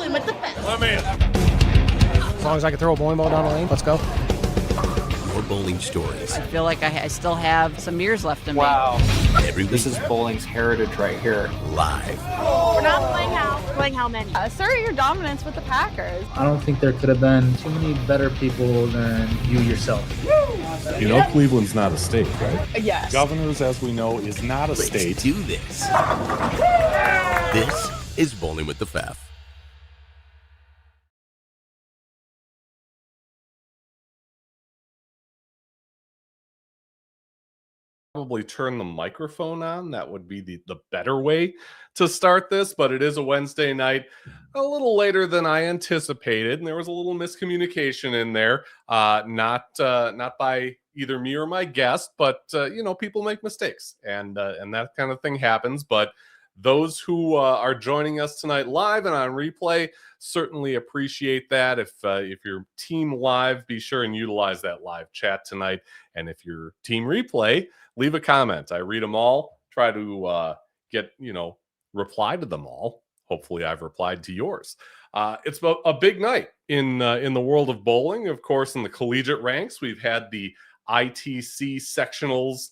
bowling with the best. Let me in. As long as I can throw a bowling ball down the lane, let's go. More bowling stories. I feel like I still have some years left in me. Wow. Every week. This is bowling's heritage right here. Live. We're not playing how. We're playing how many. Assert your dominance with the Packers. I don't think there could have been too many better people than you yourself. You know Cleveland's not a state, right? Yes. Governors, as we know, is not a state. Let's do this. This is Bowling with the Pfaff. Probably turn the microphone on. That would be the better way to start this, but it is a Wednesday night, a little later than I anticipated, and there was a little miscommunication in there, not by either me or my guest, but people make mistakes, and that kind of thing happens. But those who are joining us tonight live and on replay certainly appreciate that. If your team live, be sure and utilize that live chat tonight. And if your team replay, leave a comment. I read them all. Try to reply to them all. Hopefully, I've replied to yours. It's a big night in the world of bowling. Of course, in the collegiate ranks, we've had the ITC sectionals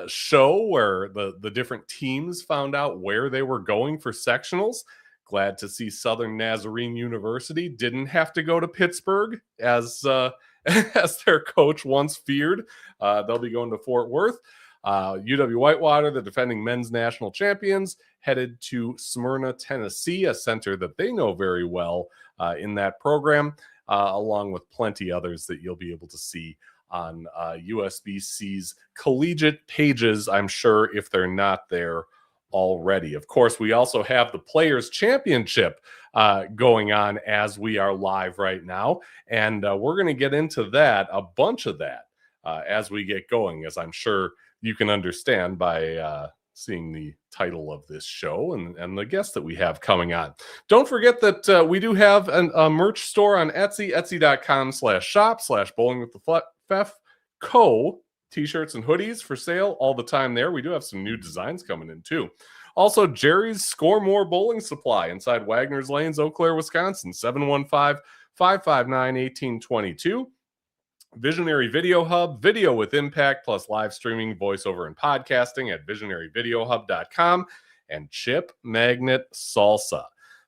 show where the different teams found out where they were going for sectionals. Glad to see Southern Nazarene University didn't have to go to Pittsburgh as their coach once feared. They'll be going to Fort Worth. UW Whitewater, the defending men's national champions, headed to Smyrna, Tennessee, a center that they know very well in that program, along with plenty others that you'll be able to see on USBC's collegiate pages, I'm sure, if they're not there already. Of course, we also have the Players' Championship going on as we are live right now, and we're going to get into that, a bunch of that, as we get going, as I'm sure you can understand by seeing the title of this show and the guests that we have coming on. Don't forget that we do have a merch store on Etsy, etsy.com/shop/bowlingwiththepfaff.co. T-shirts and hoodies for sale all the time there. We do have some new designs coming in too. Also, Jerry's Score More Bowling Supply inside Wagner's Lanes, Eau Claire, Wisconsin, 715-559-1822. Visionary Video Hub, video with impact, plus live streaming, voiceover, and podcasting at visionaryvideohub.com. And Chip Magnet Salsa.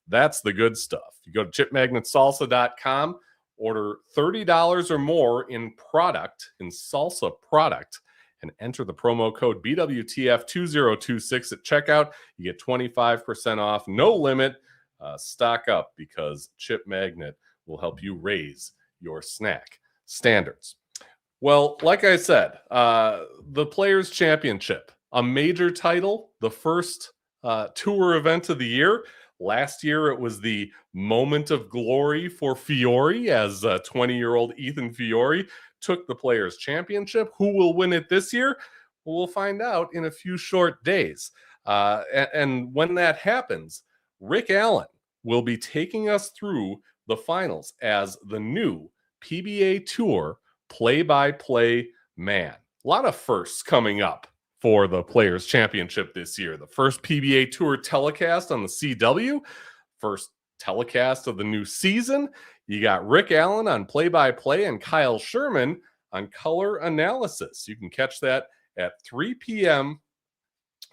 That's the good stuff. You go to chipmagnetsalsa.com, order $30 or more in salsa product, and enter the promo code BWTF2026 at checkout. You get 25% off, no limit. Stock up, because Chip Magnet will help you raise your snack standards. Well, like I said, the Players' Championship, a major title, the first tour event of the year. Last year, it was the moment of glory for Fiore, as 20-year-old Ethan Fiore took the Players' Championship. Who will win it this year? Well, we'll find out in a few short days. And when that happens, Rick Allen will be taking us through the finals as the new PBA Tour play-by-play man. A lot of firsts coming up for the Players' Championship this year. The first PBA Tour telecast on the CW, first telecast of the new season. You got Rick Allen on play-by-play and Kyle Sherman on color analysis. You can catch that at 3 p.m.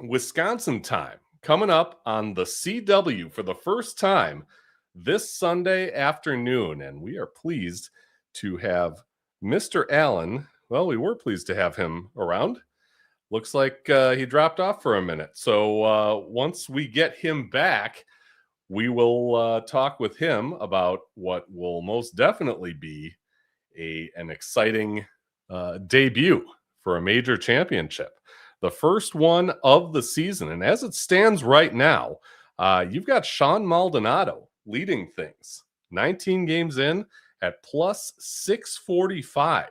Wisconsin time, coming up on the CW for the first time this Sunday afternoon. And we are pleased to have Mr. Allen. Well, we were pleased to have him around. Looks like he dropped off for a minute. So once we get him back, we will talk with him about what will most definitely be an exciting debut for a major championship. The first one of the season. And as it stands right now, you've got Sean Maldonado leading things. 19 games in at plus 645.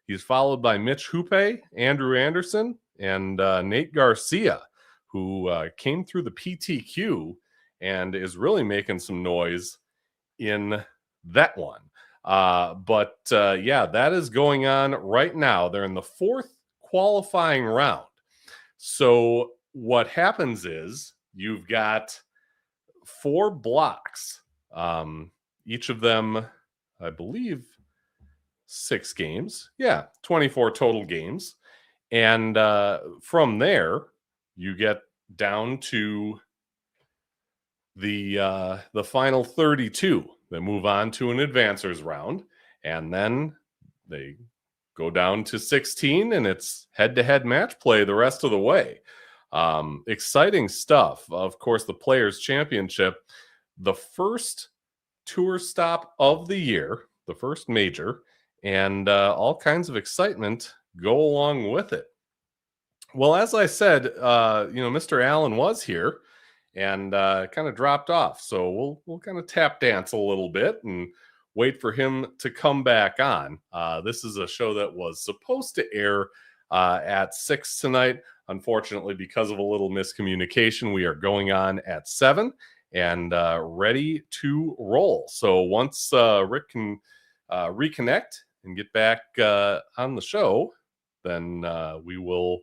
He's followed by Mitch Hoope, Andrew Anderson, and Nate Garcia, who came through the PTQ and is really making some noise in that one. But that is going on right now. They're in the fourth qualifying round. So what happens is you've got 4 blocks Each of them, I believe, 6 games. Yeah, 24 total games. And from there, you get down to the final 32 that move on to an advancers round, and then they go down to 16, and it's head-to-head match play the rest of the way. Exciting stuff. Of course, the Players' Championship, the first tour stop of the year, the first major, and all kinds of excitement go along with it. Well, as I said, Mr. Allen was here and kind of dropped off. So we'll kind of tap dance a little bit and wait for him to come back on. This is a show that was supposed to air at 6 tonight. Unfortunately, because of a little miscommunication, we are going on at 7 and ready to roll. So once Rick can reconnect and get back on the show, then we will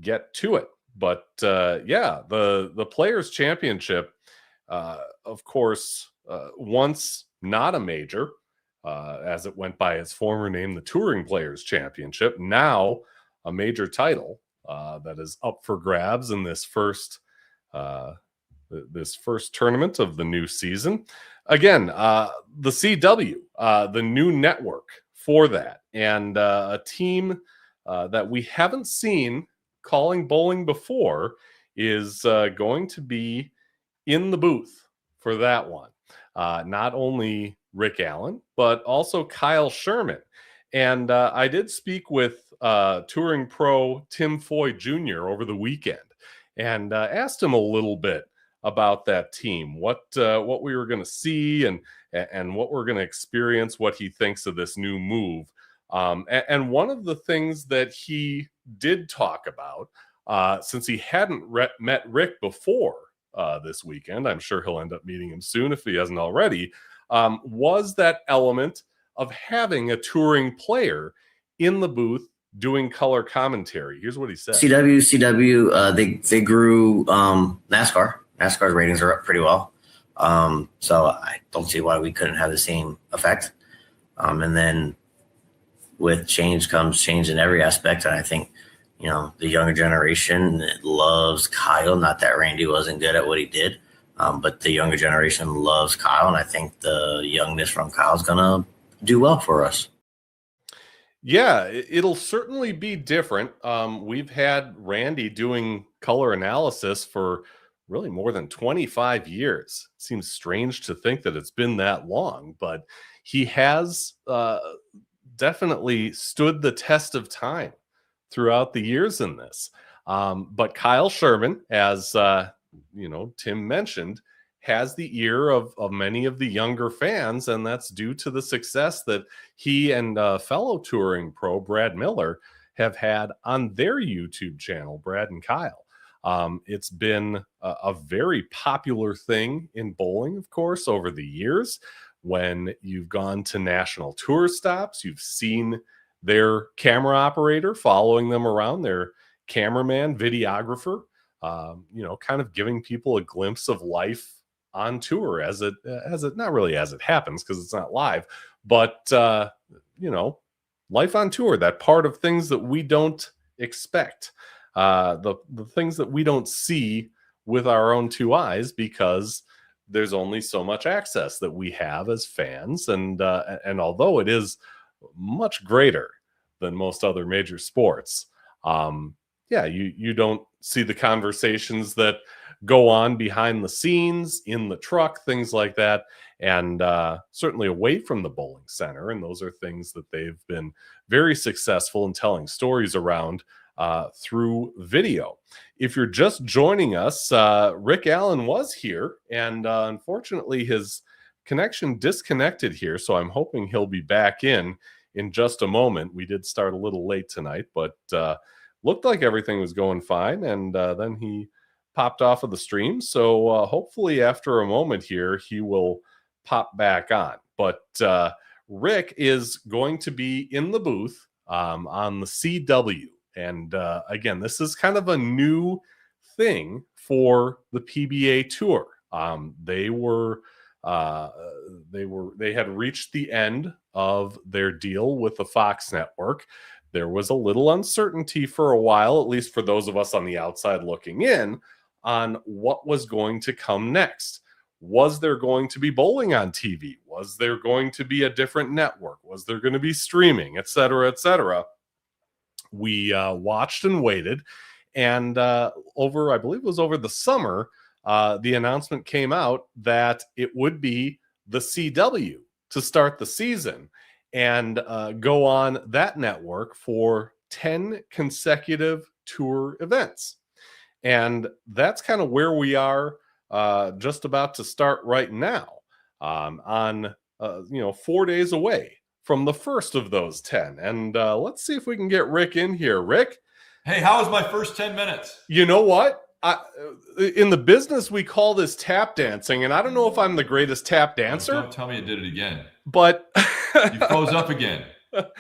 get to it. But the Players' Championship, of course, once not a major, as it went by its former name, the Touring Players' Championship, now a major title that is up for grabs in this first tournament of the new season. Again, the CW, the new network for that, and a team that we haven't seen calling bowling before is going to be in the booth for that one. Not only Rick Allen, but also Kyle Sherman. And I did speak with touring pro Tim Foy Jr. over the weekend and asked him a little bit about that team, what we were going to see and what we're going to experience, what he thinks of this new move. And one of the things that he did talk about, since he hadn't met Rick before this weekend, I'm sure he'll end up meeting him soon if he hasn't already, was that element of having a touring player in the booth doing color commentary. Here's what he said. CW, they grew NASCAR. NASCAR's ratings are up pretty well. So I don't see why we couldn't have the same effect. And then with change comes change in every aspect. And I think, the younger generation loves Kyle. Not that Randy wasn't good at what he did, but the younger generation loves Kyle. And I think the youngness from Kyle is going to do well for us. Yeah, it'll certainly be different. We've had Randy doing color analysis for really more than 25 years. It seems strange to think that it's been that long, but he has definitely stood the test of time throughout the years in this. But Kyle Sherman, as Tim mentioned, has the ear of many of the younger fans, and that's due to the success that he and fellow touring pro Brad Miller have had on their YouTube channel, Brad and Kyle. It's been a very popular thing in bowling, of course, over the years. When you've gone to national tour stops, you've seen their camera operator following them around, their cameraman, videographer, kind of giving people a glimpse of life on tour as it not really as it happens because it's not live, but life on tour, that part of things that we don't expect, the things that we don't see with our own two eyes because there's only so much access that we have as fans, and although it is much greater than most other major sports, you don't see the conversations that go on behind the scenes, in the truck, things like that, and certainly away from the bowling center. And those are things that they've been very successful in telling stories around through video. If you're just joining us, Rick Allen was here, and unfortunately his connection disconnected here, so I'm hoping he'll be back in just a moment. We did start a little late tonight, but looked like everything was going fine, and then he popped off of the stream. So hopefully after a moment here, he will pop back on. But Rick is going to be in the booth on the CW. And again, this is kind of a new thing for the PBA Tour. They were They had reached the end of their deal with the Fox network. There was a little uncertainty for a while, at least for those of us on the outside looking in, on what was going to come next. Was there going to be bowling on TV? Was there going to be a different network? Was there going to be streaming, et cetera, et cetera? We watched and waited. And I believe it was over the summer, the announcement came out that it would be the CW to start the season and go on that network for 10 consecutive tour events. And that's kind of where we are just about to start right now, on 4 days away from the first of those 10. And let's see if we can get Rick in here. Rick? Hey, how was my first 10 minutes? You know what? In the business, we call this tap dancing, and I don't know if I'm the greatest tap dancer. Don't tell me you did it again. But you froze up again.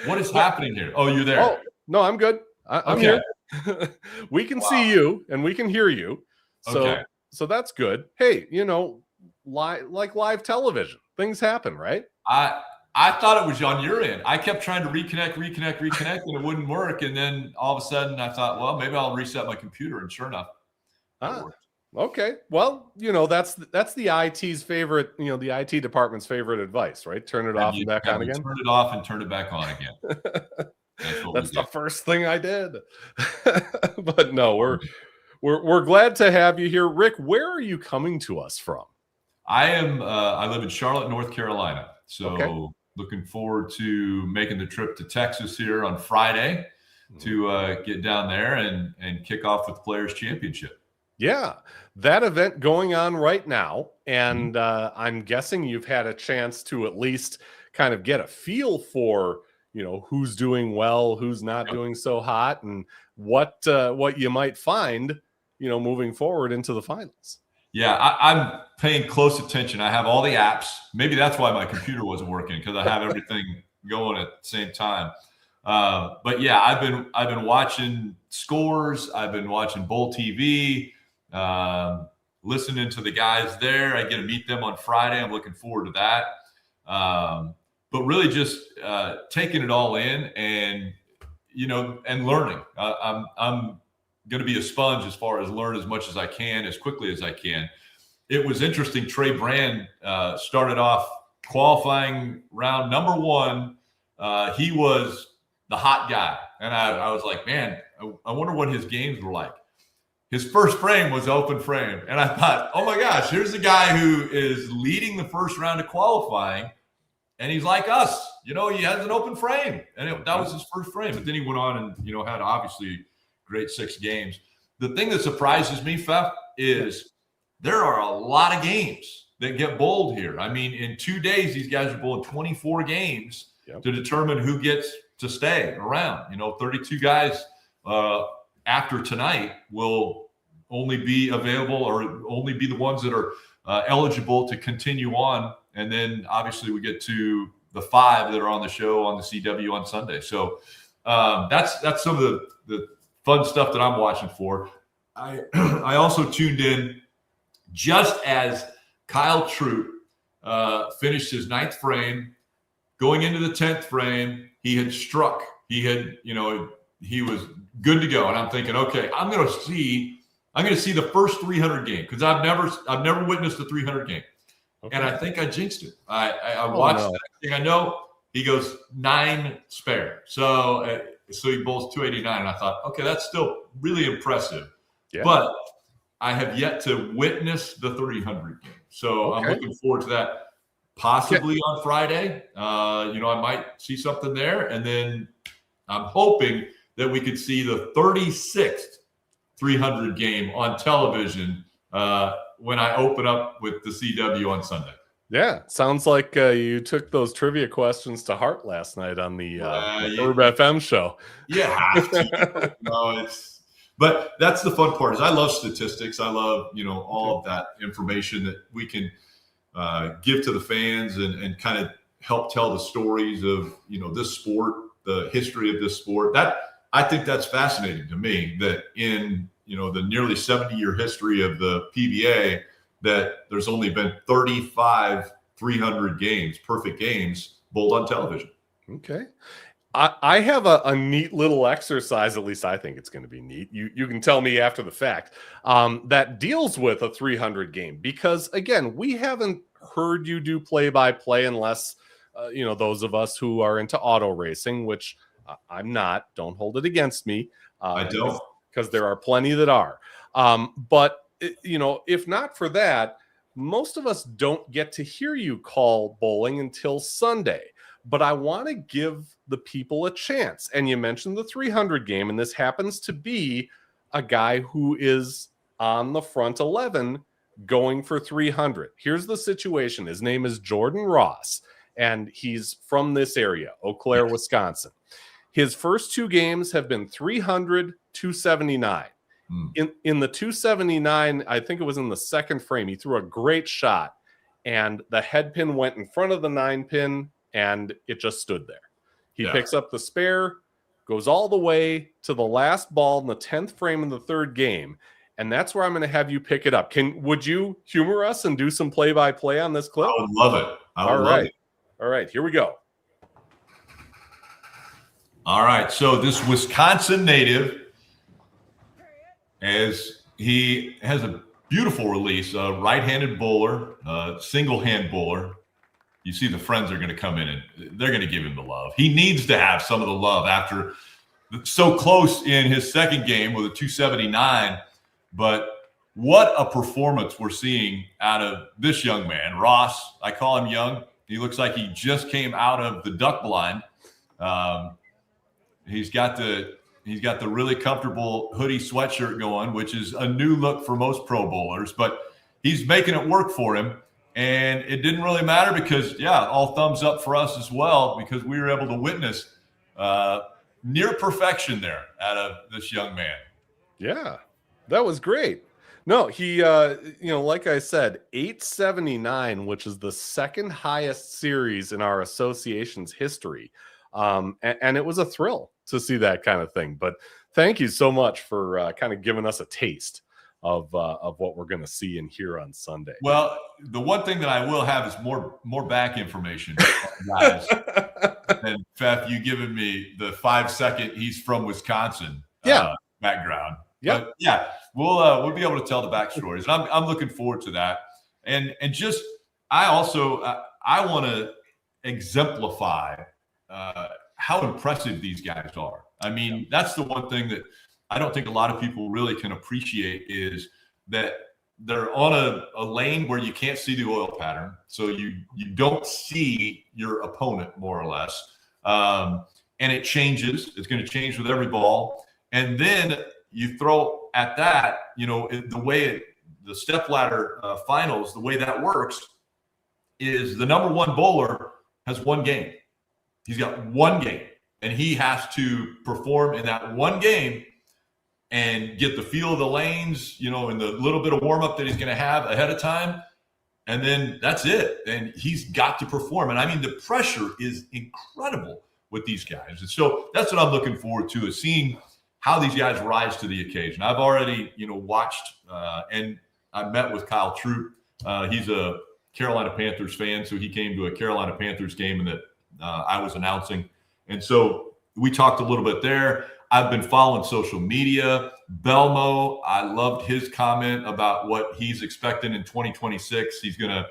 What is happening here? Oh, you're there. Oh, no, I'm good. I'm okay. Here. We can see you and we can hear you. So that's good. Hey, live television, things happen, right? I thought it was on your end. I kept trying to reconnect, and it wouldn't work. And then all of a sudden I thought, well, maybe I'll reset my computer. And sure enough, it worked. Okay. Well, that's the IT's favorite, the IT department's favorite advice, right? Turn it off and back on again. Turn it off and turn it back on again. That's the first thing I did. But no, we're glad to have you here. Rick, where are you coming to us from? I live in Charlotte, North Carolina. So looking forward to making the trip to Texas here on Friday to get down there and kick off with the Players Championship. Yeah, that event going on right now. And I'm guessing you've had a chance to at least kind of get a feel for, who's doing well, who's not doing so hot, and what you might find, moving forward into the finals. Yeah, I'm paying close attention. I have all the apps. Maybe that's why my computer wasn't working, because I have everything going at the same time. But yeah, I've been watching scores. I've been watching Bowl TV, listening to the guys there. I get to meet them on Friday. I'm looking forward to that. But really just taking it all in and learning. I'm going to be a sponge as far as learn as much as I can, as quickly as I can. It was interesting. Trey Brand started off qualifying round number 1. He was the hot guy. And I was like, man, I wonder what his games were like. His first frame was open frame. And I thought, oh my gosh, here's the guy who is leading the first round of qualifying. And he's like us, he has an open frame. And that was his first frame. But then he went on and, had obviously great 6 games. The thing that surprises me, Fef, is there are a lot of games that get bowled here. I mean, in 2 days, these guys are bowling 24 games to determine who gets to stay around. 32 guys after tonight will only be available or only be the ones that are eligible to continue on. And then obviously we get to the 5 that are on the show on the CW on Sunday. So that's some of the fun stuff that I'm watching for. I also tuned in just as Kyle Troop finished his 9th frame. Going into the 10th frame, he had struck. He was good to go. And I'm thinking, okay, I'm going to see the first 300 game, because I've never witnessed a 300 game. Okay. And I think I jinxed it. I watched the next thing I know, he goes 9 spare. So he bowls 289. And I thought, okay, that's still really impressive. Yeah. But I have yet to witness the 300 game. So I'm looking forward to that possibly on Friday. I might see something there. And then I'm hoping that we could see the 36th 300 game on television when I open up with the CW on Sunday. Yeah, sounds like you took those trivia questions to heart last night on the Herb FM show. Yeah, but that's the fun part. Is I love statistics. I love all of that information that we can give to the fans and kind of help tell the stories of this sport, the history of this sport. That I think that's fascinating to me. That in the nearly 70-year history of the PBA, that there's only been 35 300 games, perfect games, bowled on television. Okay. I have a neat little exercise, at least I think it's going to be neat. You can tell me after the fact, that deals with a 300 game, because again, we haven't heard you do play-by-play unless, those of us who are into auto racing, which I'm not, don't hold it against me. I don't. Because there are plenty that are. But if not for that, most of us don't get to hear you call bowling until Sunday. But I want to give the people a chance. And you mentioned the 300 game, and this happens to be a guy who is on the front 11 going for 300. Here's the situation. His name is Jordan Ross, and he's from this area, Eau Claire, Wisconsin. His first 2 games have been 300, 279. In the 279, I think it was in the second frame, he threw a great shot, and the head pin went in front of the 9 pin, and it just stood there. He picks up the spare, goes all the way to the last ball in the 10th frame of the 3rd game, and that's where I'm going to have you pick it up. Would you humor us and do some play-by-play on this clip? I would love it. All right, here we go. All right, so this Wisconsin native, as he has a beautiful release, a right-handed bowler, single-hand bowler. You see the friends are going to come in and they're going to give him the love. He needs to have some of the love after so close in his second game with a 279. But what a performance we're seeing out of this young man, Ross. I call him young. He looks like he just came out of the duck blind. He's got the really comfortable hoodie sweatshirt going, which is a new look for most pro bowlers, but he's making it work for him. And it didn't really matter because, all thumbs up for us as well, because we were able to witness near perfection there out of this young man. Yeah, that was great. No, he, like I said, 879, which is the second highest series in our association's history. And it was a thrill to see that kind of thing. But thank you so much for kind of giving us a taste of what we're going to see and hear on Sunday. Well, the one thing that I will have is more back information, guys. And Fef, you giving me the 5-second he's from Wisconsin background. But we'll be able to tell the backstories, and I'm looking forward to that. And just I want to exemplify how impressive these guys are. I mean, that's the one thing that I don't think a lot of people really can appreciate, is that they're on a lane where you can't see the oil pattern. So you don't see your opponent, more or less. And it changes. It's going to change with every ball. And then you throw at that, the way the stepladder finals, the way that works is the number 1 bowler has 1 game. He's got 1 game, and he has to perform in that 1 game and get the feel of the lanes, and the little bit of warm-up that he's going to have ahead of time. And then that's it. And he's got to perform. And I mean, the pressure is incredible with these guys. And so that's what I'm looking forward to, is seeing how these guys rise to the occasion. I've already, watched, and I met with Kyle Troop. He's a Carolina Panthers fan, so he came to a Carolina Panthers game that I was announcing. And so we talked a little bit there. I've been following social media. Belmo, I loved his comment about what he's expecting in 2026. He's going to,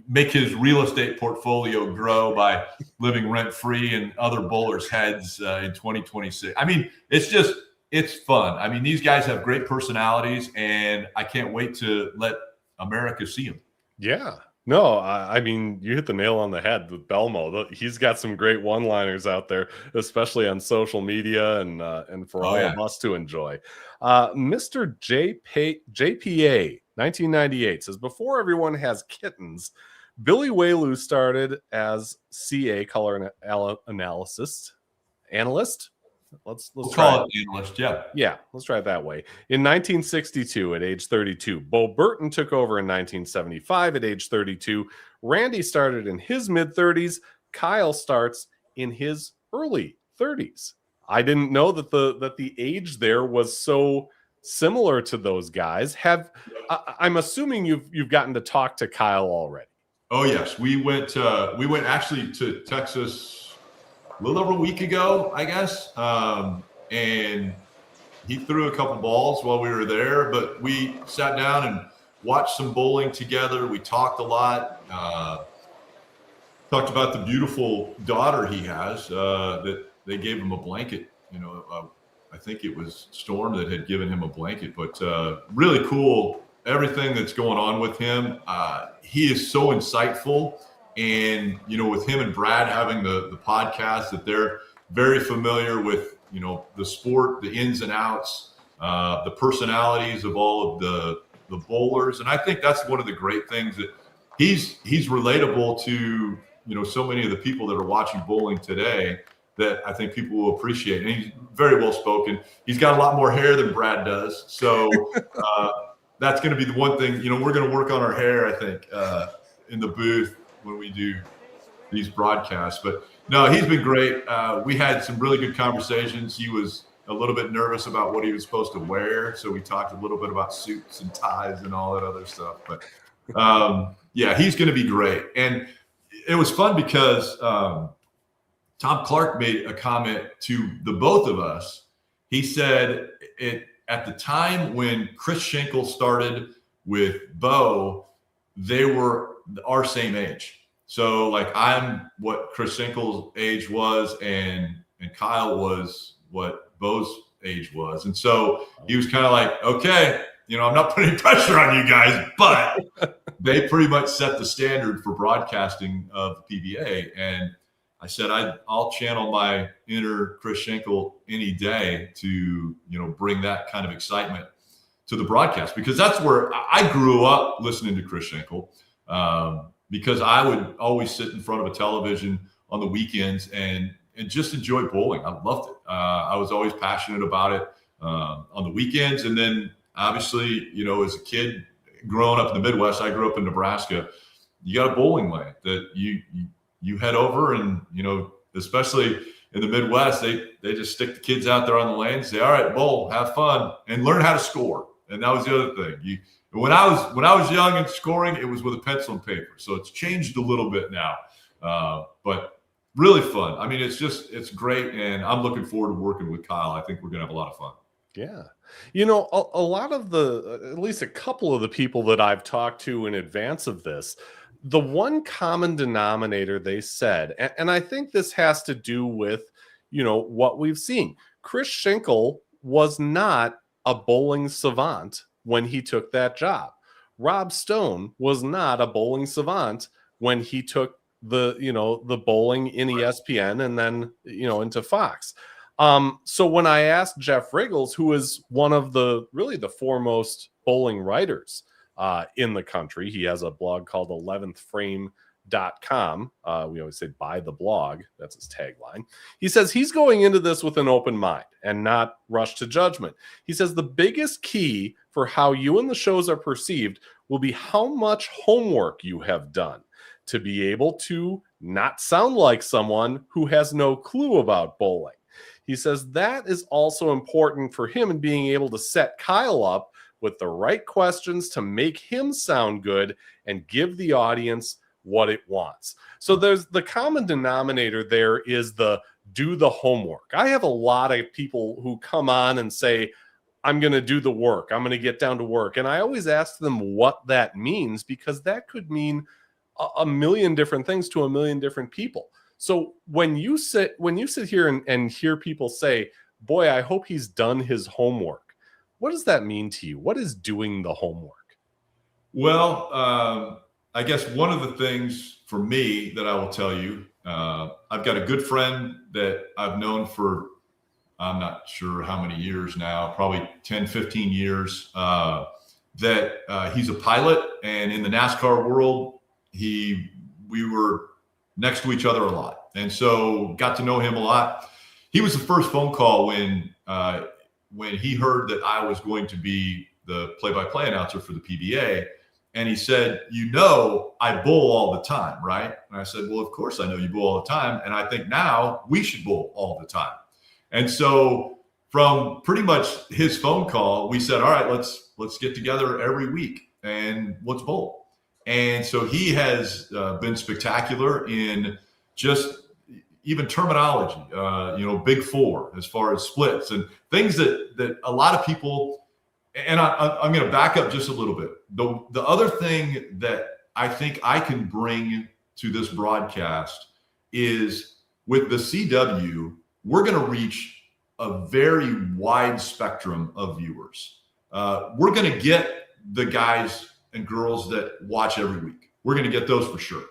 make his real estate portfolio grow by living rent-free in other bowlers' heads in 2026. I mean, it's fun. I mean, these guys have great personalities, and I can't wait to let America see them. Yeah. No, I mean, you hit the nail on the head with Belmo. He's got some great one-liners out there, especially on social media and for all of us to enjoy. Mr. JPA 1998 says, before everyone has kittens, Billy Waylu started as CA color analyst. Let's call it analyst. Yeah, let's try it that way. In 1962, at age 32, Bo Burton took over in 1975 at age 32. Randy started in his mid-30s. Kyle starts in his early 30s. I didn't know that the age there was so similar to those guys. I'm assuming you've gotten to talk to Kyle already. Oh yes, we went actually to Texas a little over a week ago, I guess, and he threw a couple balls while we were there. But we sat down and watched some bowling together. We talked a lot. Talked about the beautiful daughter he has. That they gave him a blanket. I think it was Storm that had given him a blanket. But really cool. Everything that's going on with him. He is so insightful. And, with him and Brad having the podcast, that they're very familiar with, the sport, the ins and outs, the personalities of all of the bowlers. And I think that's one of the great things, that he's relatable to, so many of the people that are watching bowling today, that I think people will appreciate. And he's very well spoken. He's got a lot more hair than Brad does. So that's going to be the one thing, we're going to work on our hair, I think, in the booth when we do these broadcasts. But no, he's been great. We had some really good conversations. He was a little bit nervous about what he was supposed to wear. So we talked a little bit about suits and ties and all that other stuff. But yeah, he's going to be great. And it was fun because Tom Clark made a comment to the both of us. He said at the time when Chris Schenkel started with Bo, they were our same age. So like I'm what Chris Schenkel's age was, and Kyle was what Bo's age was. And so he was kind of like, okay, I'm not putting pressure on you guys, but they pretty much set the standard for broadcasting of PBA. And I said, I'll channel my inner Chris Schenkel any day to, bring that kind of excitement to the broadcast, because that's where I grew up listening to Chris Schenkel. Because I would always sit in front of a television on the weekends and just enjoy bowling. I loved it. I was always passionate about it on the weekends. And then obviously, as a kid growing up in the Midwest, I grew up in Nebraska. You got a bowling lane that you head over, and, especially in the Midwest, they just stick the kids out there on the lane and say, all right, bowl, have fun, and learn how to score. And that was the other thing. When I was young and scoring, it was with a pencil and paper. So it's changed a little bit now, but really fun. I mean, it's great, and I'm looking forward to working with Kyle. I think we're going to have a lot of fun. Yeah. A lot of at least a couple of the people that I've talked to in advance of this, the one common denominator they said, and I think this has to do with, what we've seen. Chris Schenkel was not a bowling savant when he took that job. Rob Stone was not a bowling savant when he took the bowling in ESPN and then, into Fox. So when I asked Jeff Riggles, who is one of the foremost bowling writers in the country, he has a blog called 11thframe.com. We always say buy the blog. That's his tagline. He says he's going into this with an open mind and not rush to judgment. He says the biggest key for how you and the shows are perceived will be how much homework you have done to be able to not sound like someone who has no clue about bowling. He says that is also important for him in being able to set Kyle up with the right questions to make him sound good and give the audience what it wants. So there's the common denominator there is do the homework. I have a lot of people who come on and say, I'm going to do the work. I'm going to get down to work. And I always ask them what that means, because that could mean a million different things to a million different people. So when you sit here and hear people say, boy, I hope he's done his homework, what does that mean to you? What is doing the homework? Well, I guess one of the things for me that I will tell you, I've got a good friend that I've known for, I'm not sure how many years now, probably 10, 15 years, that he's a pilot. And in the NASCAR world, we were next to each other a lot. And so got to know him a lot. He was the first phone call when he heard that I was going to be the play-by-play announcer for the PBA. And he said, I bowl all the time, right? And I said, well, of course I know you bowl all the time. And I think now we should bowl all the time. And so from pretty much his phone call, we said, all right, let's get together every week and let's bowl. And so he has been spectacular in just even terminology, big four as far as splits and things that a lot of people, and I'm going to back up just a little bit. The other thing that I think I can bring to this broadcast is with the CW, we're going to reach a very wide spectrum of viewers. We're going to get the guys and girls that watch every week. We're going to get those for sure.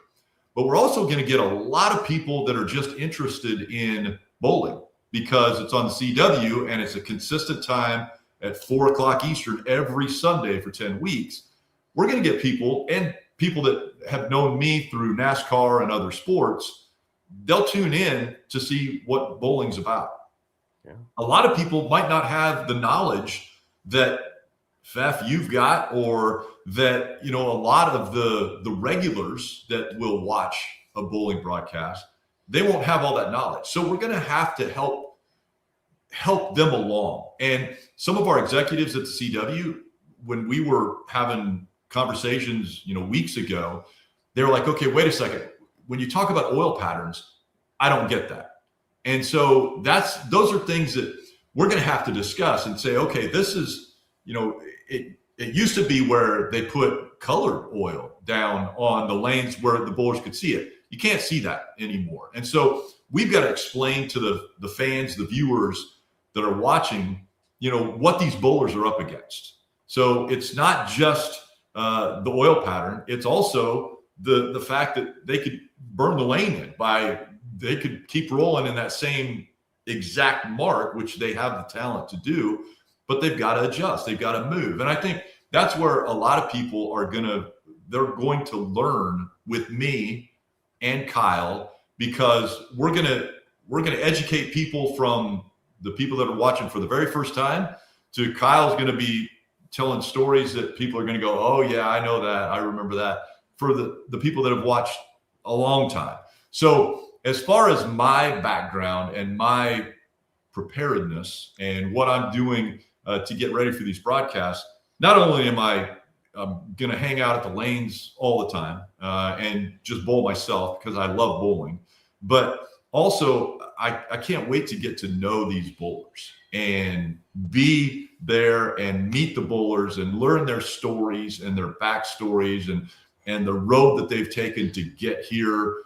But we're also going to get a lot of people that are just interested in bowling because it's on the CW and it's a consistent time at 4:00 Eastern every Sunday for 10 weeks. We're going to get people and people that have known me through NASCAR and other sports. They'll tune in to see what bowling's about. Yeah. A lot of people might not have the knowledge that Fef you've got, or that, a lot of the regulars that will watch a bowling broadcast, they won't have all that knowledge. So we're going to have to help them along. And some of our executives at the CW, when we were having conversations, weeks ago, they were like, okay, wait a second. When you talk about oil patterns, I don't get that. And so those are things that we're going to have to discuss and say, okay, this is, it used to be where they put colored oil down on the lanes where the bowlers could see it. You can't see that anymore. And so we've got to explain to the fans, the viewers that are watching, what these bowlers are up against. So it's not just the oil pattern. It's also the fact that they could burn the lane in they could keep rolling in that same exact mark, which they have the talent to do, but they've got to adjust. They've got to move. And I think that's where a lot of people they're going to learn with me and Kyle, because we're going to educate people from the people that are watching for the very first time to Kyle's going to be telling stories that people are going to go, oh yeah, I know that. I remember that, for the people that have watched a long time. So as far as my background and my preparedness and what I'm doing to get ready for these broadcasts, not only am I going to hang out at the lanes all the time and just bowl myself because I love bowling, but also I can't wait to get to know these bowlers and be there and meet the bowlers and learn their stories and their backstories and the road that they've taken to get here.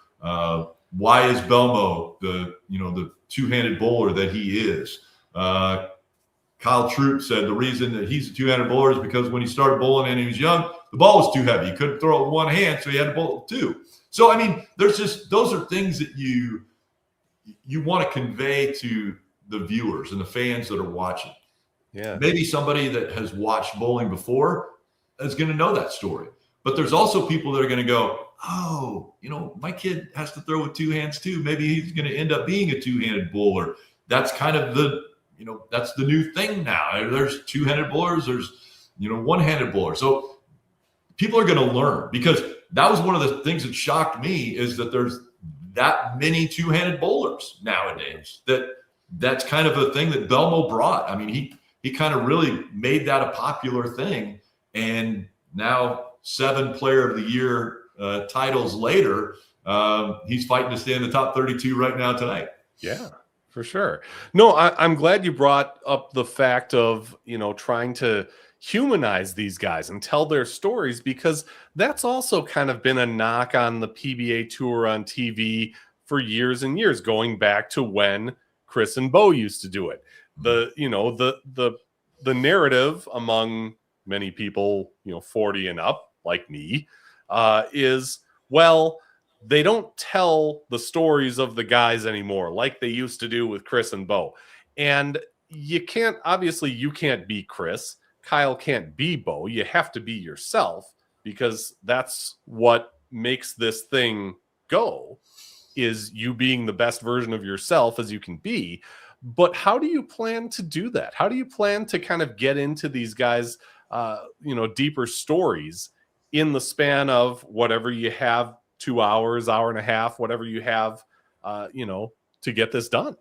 Why is Belmo the two-handed bowler that he is? Kyle Troop said the reason that he's a two-handed bowler is because when he started bowling and he was young, the ball was too heavy. He couldn't throw it with one hand, so he had to bowl it with two. So, I mean, those are things that you want to convey to the viewers and the fans that are watching. Yeah. Maybe somebody that has watched bowling before is going to know that story. But there's also people that are going to go, oh, my kid has to throw with two hands too. Maybe he's going to end up being a two-handed bowler. That's kind of that's the new thing now. There's two-handed bowlers. There's, one-handed bowlers. So people are going to learn, because that was one of the things that shocked me, is that there's that many two-handed bowlers nowadays. That's kind of a thing that Belmo brought. I mean, he kind of really made that a popular thing. And now 7 Player of the Year titles later, he's fighting to stay in the top 32 right now tonight. Yeah, for sure. No, I'm glad you brought up the fact of, trying to humanize these guys and tell their stories, because that's also kind of been a knock on the PBA Tour on TV for years and years, going back to when Chris and Bo used to do it. The narrative among many people, 40 and up, like me, is, well, they don't tell the stories of the guys anymore like they used to do with Chris and Bo. And you can't be Chris. Kyle can't be Bo. You have to be yourself, because that's what makes this thing go, is you being the best version of yourself as you can be. But how do you plan to do that? How do you plan to kind of get into these guys, deeper stories in the span of whatever you have, 2 hours, hour and a half, whatever you have, to get this done?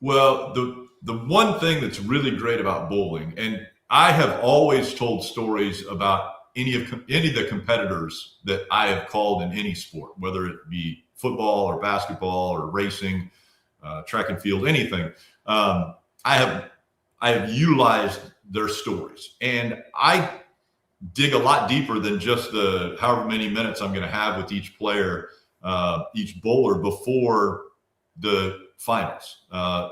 Well, the one thing that's really great about bowling, and I have always told stories about any of the competitors that I have called in any sport, whether it be football or basketball or racing, track and field, anything. I have utilized their stories, and I dig a lot deeper than just the however many minutes I'm going to have with each player, each bowler before the finals,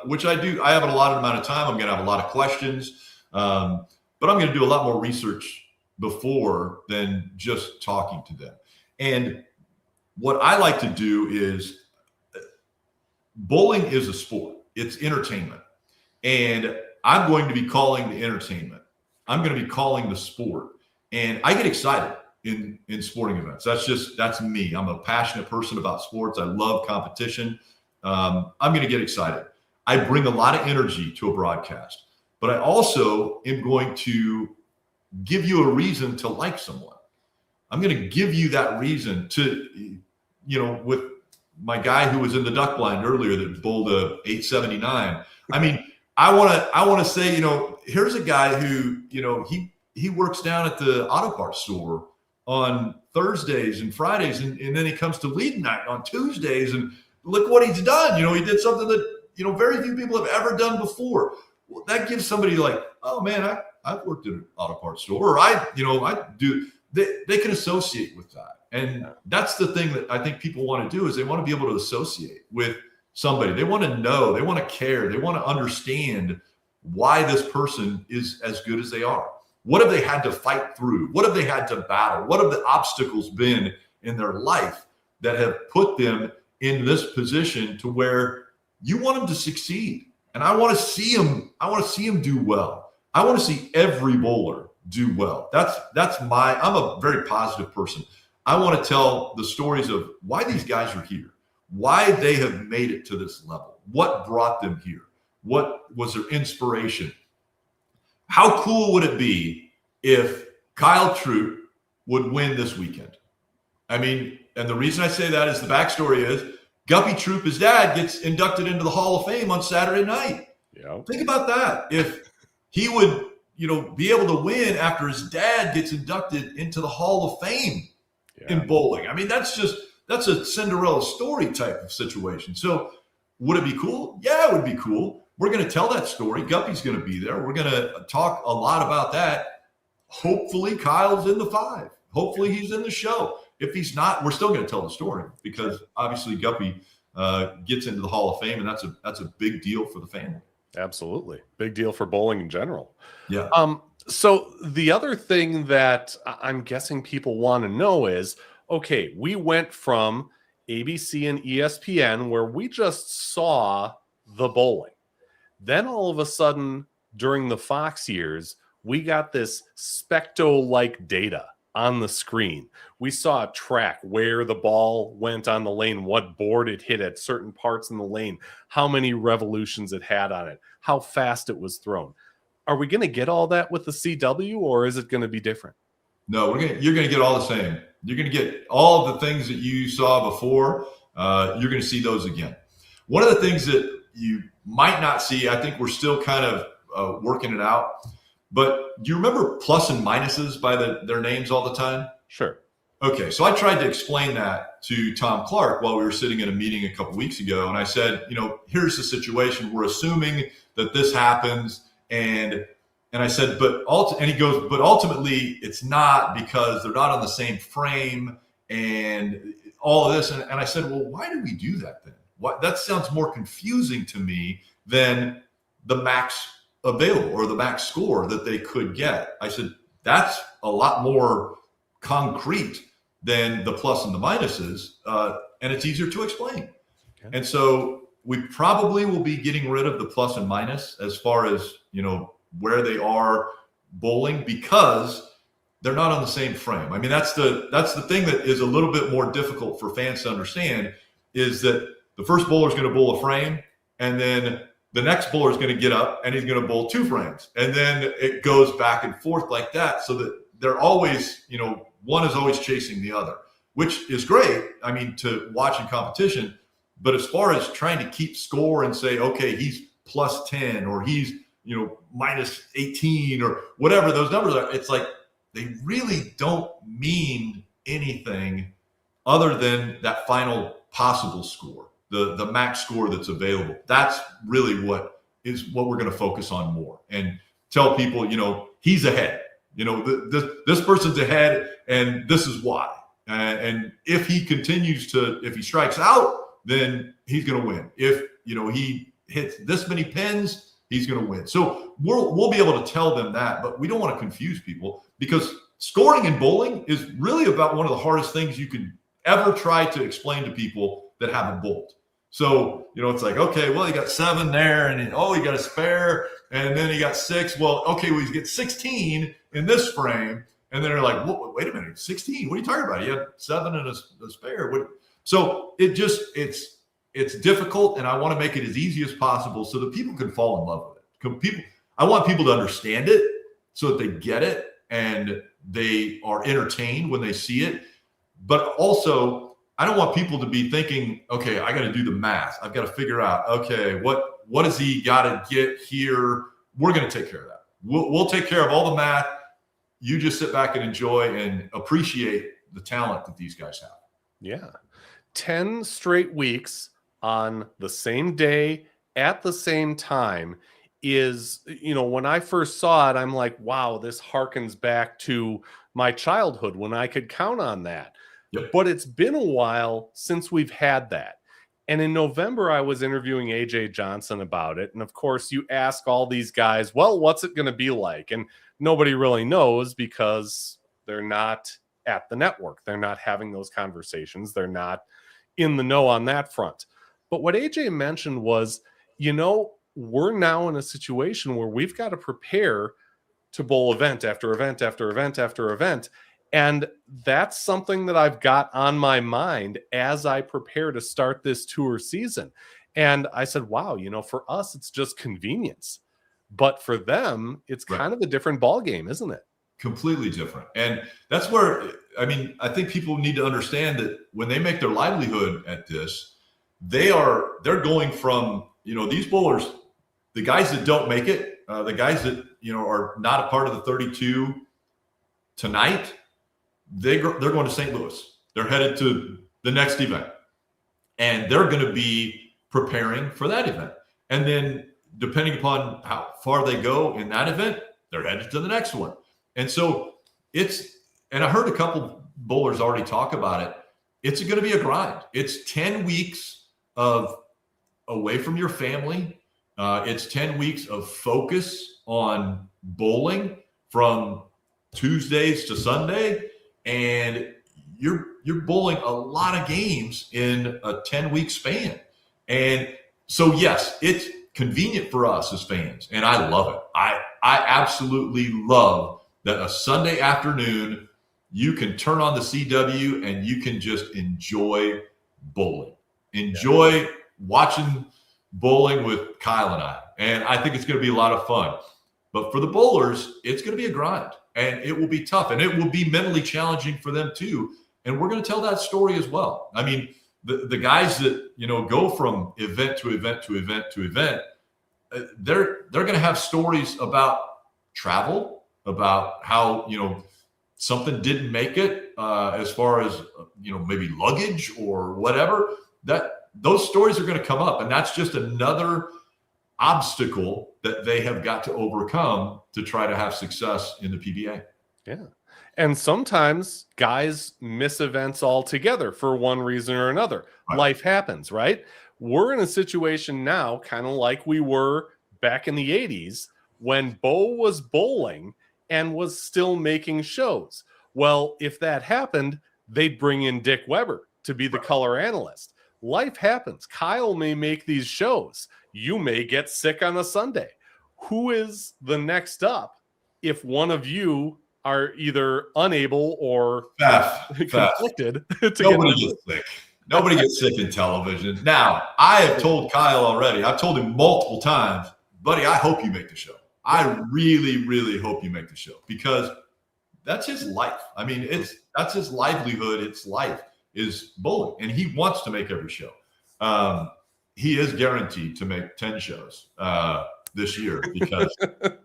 which I do. I have an allotted amount of time. I'm going to have a lot of questions, but I'm going to do a lot more research before than just talking to them. And what I like to do is, bowling is a sport. It's entertainment. And I'm going to be calling the entertainment. I'm going to be calling the sport. And I get excited in sporting events. That's me. I'm a passionate person about sports. I love competition. I'm going to get excited. I bring a lot of energy to a broadcast, but I also am going to give you a reason to like someone. I'm going to give you that reason to, with my guy who was in the duck blind earlier that bowled a 879. I mean, I want to say, here's a guy who, he works down at the auto parts store on Thursdays and Fridays, and then he comes to lead night on Tuesdays, and look what he's done. He did something that, very few people have ever done before. Well, that gives somebody like, oh man, I've worked at an auto parts store, or I do. They can associate with that. And that's the thing that I think people want to do, is they want to be able to associate with somebody. They want to know, they want to care, they want to understand why this person is as good as they are. What have they had to fight through? What have they had to battle? What have the obstacles been in their life that have put them in this position to where you want them to succeed? And I want to see them. I want to see them do well. I want to see every bowler do well. I'm a very positive person. I want to tell the stories of why these guys are here, why they have made it to this level, what brought them here, what was their inspiration. How cool would it be if Kyle Troop would win this weekend? I mean, and the reason I say that is the backstory is Guppy Troop, his dad, gets inducted into the Hall of Fame on Saturday night. Yeah. Think about that. If he would, be able to win after his dad gets inducted into the Hall of Fame in bowling. I mean, that's a Cinderella story type of situation. So would it be cool? Yeah, it would be cool. We're going to tell that story. Guppy's going to be there. We're going to talk a lot about that. Hopefully Kyle's in the 5. Hopefully he's in the show. If he's not, we're still going to tell the story, because obviously Guppy gets into the Hall of Fame, and that's a big deal for the family. Absolutely. Big deal for bowling in general. Yeah. So the other thing that I'm guessing people want to know is, okay, we went from ABC and ESPN where we just saw the bowling. Then all of a sudden, during the Fox years, we got this specto-like data on the screen. We saw a track where the ball went on the lane, what board it hit at certain parts in the lane, how many revolutions it had on it, how fast it was thrown. Are we going to get all that with the CW, or is it going to be different? No, you're going to get all the same. You're going to get all of the things that you saw before. You're going to see those again. One of the things that you might not see, I think we're still kind of working it out, but do you remember plus and minuses by their names all the time? Sure. Okay, so I tried to explain that to Tom Clark while we were sitting in a meeting a couple weeks ago, and I said, here's the situation. We're assuming that this happens, and I said, and he goes, but ultimately it's not, because they're not on the same frame and all of this. And I said, well, why do we do that then? That sounds more confusing to me than the max available or the max score that they could get. I said, that's a lot more concrete than the plus and the minuses, and it's easier to explain. Okay. And so we probably will be getting rid of the plus and minus as far as, where they are bowling, because they're not on the same frame. I mean, that's the thing that is a little bit more difficult for fans to understand, is that the first bowler is going to bowl a frame, and then the next bowler is going to get up and he's going to bowl 2 frames. And then it goes back and forth like that, so that they're always, one is always chasing the other, which is great. I mean, to watch in competition, but as far as trying to keep score and say, okay, he's plus 10 or he's, minus 18 or whatever those numbers are. It's like they really don't mean anything other than that final possible score, the max score that's available. That's really what we're going to focus on more and tell people, he's ahead. This person's ahead, and this is why. And if he if he strikes out, then he's going to win. If he hits this many pins, he's going to win. So we'll be able to tell them that, but we don't want to confuse people because scoring in bowling is really about one of the hardest things you could ever try to explain to people that haven't bowled. So, it's like, okay, well, he got 7 there and he got a spare and then he got 6. Well, okay, well, he's getting 16 in this frame. And then they're like, wait a minute, 16? What are you talking about? He had 7 and a spare. So it's difficult, and I want to make it as easy as possible so that people can fall in love with it. I want people to understand it so that they get it and they are entertained when they see it. But also, I don't want people to be thinking, okay, I got to do the math. I've got to figure out, okay, what does he got to get here? We're going to take care of that. We'll take care of all the math. You just sit back and enjoy and appreciate the talent that these guys have. Yeah. 10 straight weeks on the same day at the same time is, when I first saw it, I'm like, wow, this harkens back to my childhood when I could count on that. Yep. But it's been a while since we've had that. And in November, I was interviewing AJ Johnson about it. And of course, you ask all these guys, well, what's it going to be like? And nobody really knows because they're not at the network. They're not having those conversations. They're not in the know on that front. But what AJ mentioned was, we're now in a situation where we've got to prepare to bowl event after event after event after event. And that's something that I've got on my mind as I prepare to start this tour season. And I said, wow, for us, it's just convenience. But for them, it's kind of a different ball game, isn't it? Completely different. And that's where, I think people need to understand that when they make their livelihood at this, they're going from, these bowlers, the guys that don't make it, the guys that, are not a part of the 32 tonight, they're going to St. Louis. They're headed to the next event. And they're going to be preparing for that event. And then depending upon how far they go in that event, they're headed to the next one. And so and I heard a couple bowlers already talk about it. It's going to be a grind. It's 10 weeks of away from your family. It's 10 weeks of focus on bowling from Tuesdays to Sunday. And you're bowling a lot of games in a 10-week span. And so, yes, it's convenient for us as fans, and I love it. I absolutely love that a Sunday afternoon you can turn on the CW and you can just enjoy bowling. Enjoy watching bowling with Kyle and I. And I think it's going to be a lot of fun. But for the bowlers, it's going to be a grind, and it will be tough, and it will be mentally challenging for them too. And we're going to tell that story as well. The guys that, go from event to event to event to event, they're going to have stories about travel, about how, something didn't make it as far as, maybe luggage or whatever. Those stories are going to come up, and that's just another obstacle that they have got to overcome to try to have success in the PBA. Yeah. And sometimes guys miss events altogether for one reason or another. Right. Life happens, right? We're in a situation now, kind of like we were back in the 80s when Bo was bowling and was still making shows. Well, if that happened, they'd bring in Dick Weber to be the color analyst. Life happens. Kyle may make these shows. You may get sick on a Sunday. Who is the next up if one of you are either unable or conflicted to Nobody gets sick. Nobody gets sick in television. Now, I have told Kyle already. I've told him multiple times, buddy, I hope you make the show. I really, really hope you make the show because that's his life. That's his livelihood. It's life is bowling, and he wants to make every show. he is guaranteed to make 10 shows this year because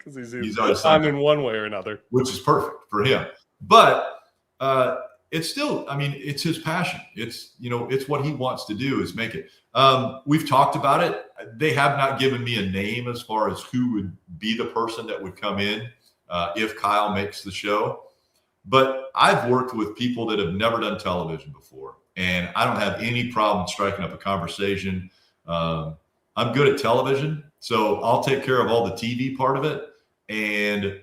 he's already on in one way or another, which is perfect for him. But it's still, I mean, it's his passion. It's, you know, it's what he wants to do is make it. We've talked about it. They have not given me a name as far as who would be the person that would come in if Kyle makes the show. But I've worked with people that have never done television before, and I don't have any problem striking up a conversation. I'm good at television, so I'll take care of all the TV part of it. And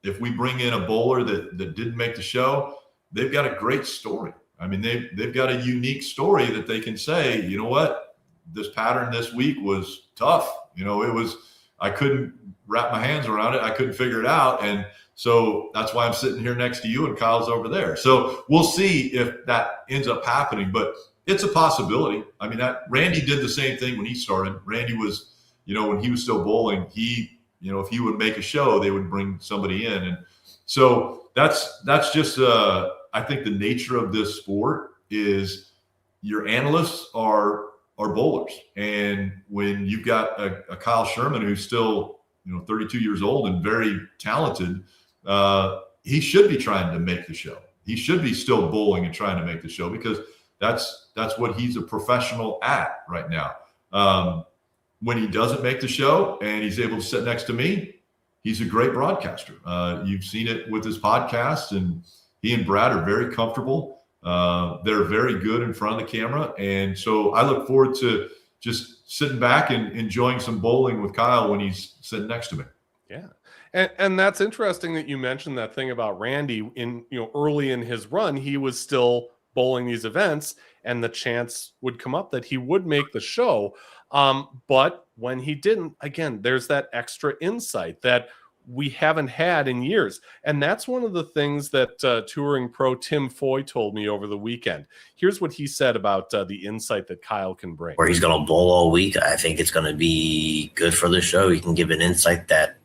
if we bring in a bowler that didn't make the show, they've got a great story. I mean, they've got a unique story that they can say, you know what, this pattern this week was tough. You know, I couldn't wrap my hands around it. I couldn't figure it out. And so that's why I'm sitting here next to you and Kyle's over there. So we'll see if that ends up happening, but it's a possibility. I mean, Randy did the same thing when he started. Randy was, you know, when he was still bowling, you know, if he would make a show, they would bring somebody in. And so that's just, I think the nature of this sport is your analysts are bowlers. And when you've got a Kyle Sherman, who's still, you know, 32 years old and very talented, he should be trying to make the show. He should be still bowling and trying to make the show because that's what he's a professional at right now. When he doesn't make the show and he's able to sit next to me, he's a great broadcaster. You've seen it with his podcast, and he and Brad are very comfortable. They're very good in front of the camera. And so I look forward to just sitting back and enjoying some bowling with Kyle when he's sitting next to me. Yeah. And that's interesting that you mentioned that thing about Randy. In, you know, early in his run, he was still bowling these events, and the chance would come up that he would make the show. But when he didn't, again, there's that extra insight that we haven't had in years. And that's one of the things that touring pro Tim Foy told me over the weekend. Here's what he said about the insight that Kyle can bring. Where he's going to bowl all week, I think it's going to be good for the show. He can give an insight that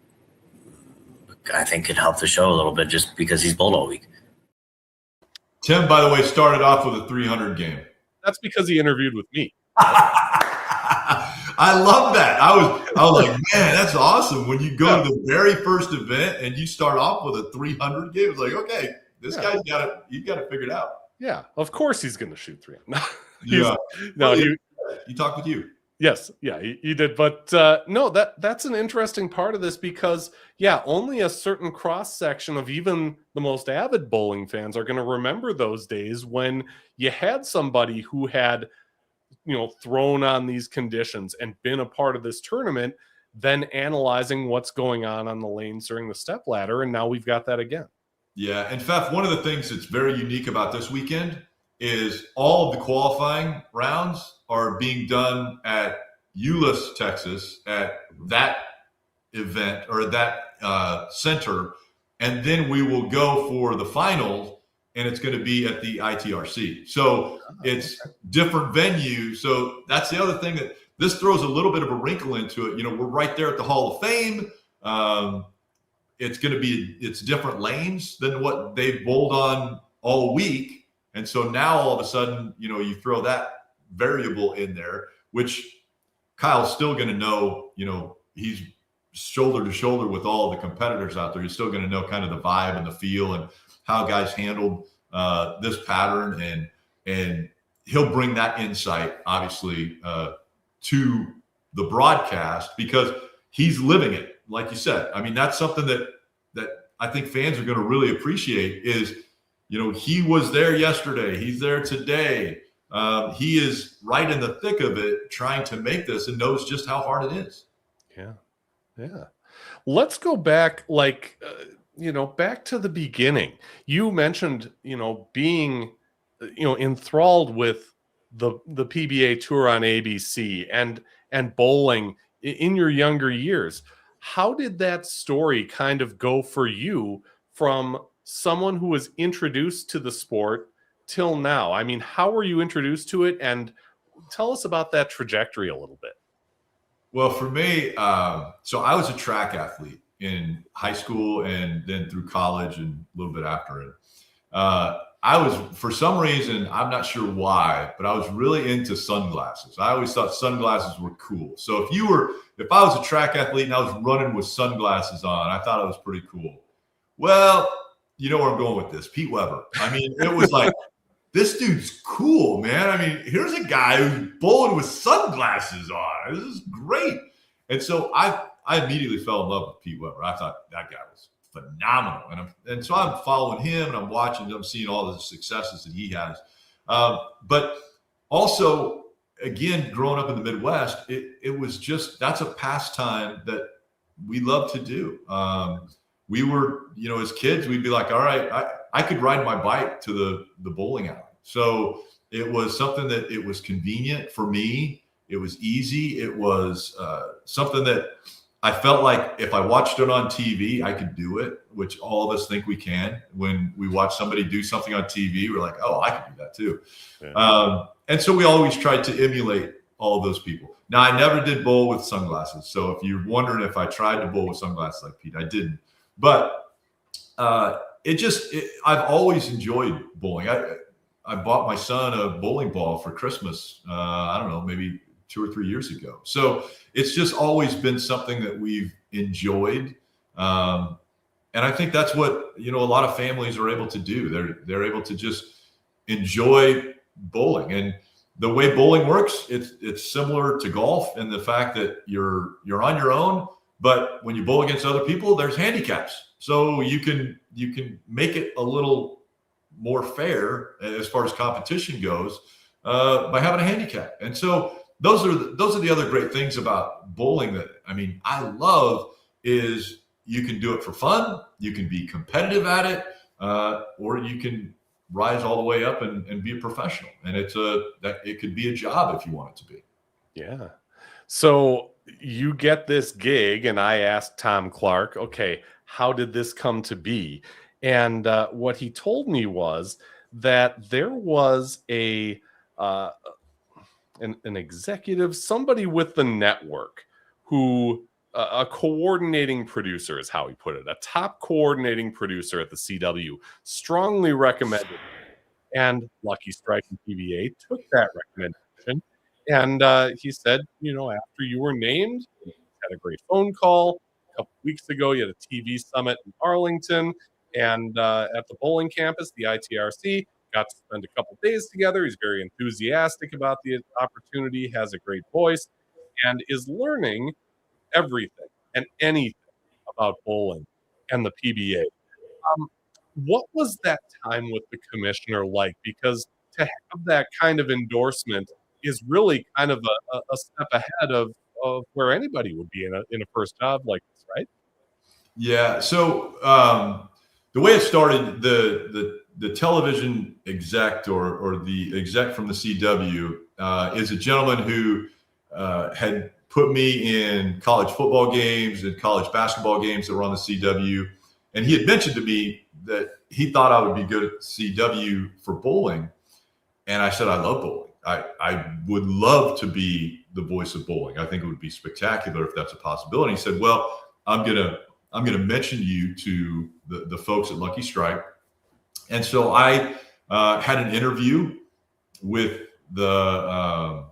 I think could help the show a little bit just because he's bowled all week. Tim, by the way, started off with a 300 game. That's because he interviewed with me. I love that. I was like, man, that's awesome. When you go to the very first event and you start off with a 300 game, it's like, okay, this guy's he's got it figured out. Yeah, of course he's going to shoot 300. He talked with you. Yes, yeah, he did. But no, that's an interesting part of this because, yeah, only a certain cross section of even the most avid bowling fans are going to remember those days when you had somebody who had, you know, thrown on these conditions and been a part of this tournament, then analyzing what's going on the lanes during the step ladder. And now we've got that again. Yeah. And Fef, one of the things that's very unique about this weekend is all of the qualifying rounds are being done at Euless, Texas, at that event or that center. And then we will go for the finals, and it's going to be at the ITRC. So it's different venues. So that's the other thing that this throws a little bit of a wrinkle into it. You know, we're right there at the Hall of Fame. It's different lanes than what they've bowled on all week. And so now all of a sudden, you know, you throw that variable in there, which Kyle's still going to know, you know, he's shoulder to shoulder with all the competitors out there. He's still going to know kind of the vibe and the feel and how guys handled this pattern, and he'll bring that insight obviously to the broadcast because he's living it. Like you said, I mean, that's something that I think fans are going to really appreciate is, you know, he was there yesterday. He's there today. He is right in the thick of it, trying to make this and knows just how hard it is. Yeah. Yeah. Let's go back, back to the beginning. You mentioned, being, enthralled with the PBA Tour on ABC and bowling in your younger years. How did that story kind of go for you from someone who was introduced to the sport till now? I mean, how were you introduced to it? And tell us about that trajectory a little bit. Well, for me, so I was a track athlete in high school and then through college and a little bit after it. for some reason, I'm not sure why, but I was really into sunglasses. I always thought sunglasses were cool. So if I was a track athlete and I was running with sunglasses on, I thought it was pretty cool. Well, you know where I'm going with this. Pete Weber. I mean, it was like, this dude's cool, man. I mean, here's a guy who's bowling with sunglasses on. This is great. And so I immediately fell in love with Pete Weber. I thought that guy was phenomenal. And so I'm following him and I'm watching, I'm seeing all the successes that he has. But also, again, growing up in the Midwest, it was just, that's a pastime that we love to do. We were, as kids, we'd be like, all right, I could ride my bike to the bowling alley. So it was something that it was convenient for me. It was easy. It was something that I felt like if I watched it on TV, I could do it, which all of us think we can. When we watch somebody do something on TV, we're like, oh, I can do that too. Yeah. And so we always tried to emulate all of those people. Now, I never did bowl with sunglasses. So if you're wondering if I tried to bowl with sunglasses like Pete, I didn't. But I've always enjoyed bowling. I bought my son a bowling ball for Christmas. I don't know, maybe 2 or 3 years ago. So it's just always been something that we've enjoyed. And I think that's what, a lot of families are able to do. They're able to just enjoy bowling. And the way bowling works, it's similar to golf in the fact that you're on your own, but when you bowl against other people, there's handicaps. So you can make it a little more fair as far as competition goes by having a handicap. And so those are the other great things about bowling that I love is you can do it for fun, you can be competitive at it, or you can rise all the way up and be a professional. And it could be a job if you want it to be. Yeah. So you get this gig, and I asked Tom Clark, okay, how did this come to be? And what he told me was that there was an executive, somebody with the network who, a coordinating producer is how he put it, a top coordinating producer at the CW, strongly recommended. And Lucky Strike and PBA took that recommendation. And he said, after you were named, you had a great phone call. A couple weeks ago, you had a TV summit in Arlington. And at the bowling campus, the ITRC, got to spend a couple days together. He's very enthusiastic about the opportunity, has a great voice, and is learning everything and anything about bowling and the PBA. What was that time with the commissioner like? Because to have that kind of endorsement is really kind of a step ahead of where anybody would be in a first job like this, right? Yeah. So the way it started, the television exec or the exec from the CW is a gentleman who had put me in college football games and college basketball games that were on the CW. And he had mentioned to me that he thought I would be good at CW for bowling. And I said, I love bowling. I would love to be the voice of bowling. I think it would be spectacular if that's a possibility. He said, well, I'm gonna mention you to the folks at Lucky Strike. And so I had an interview with the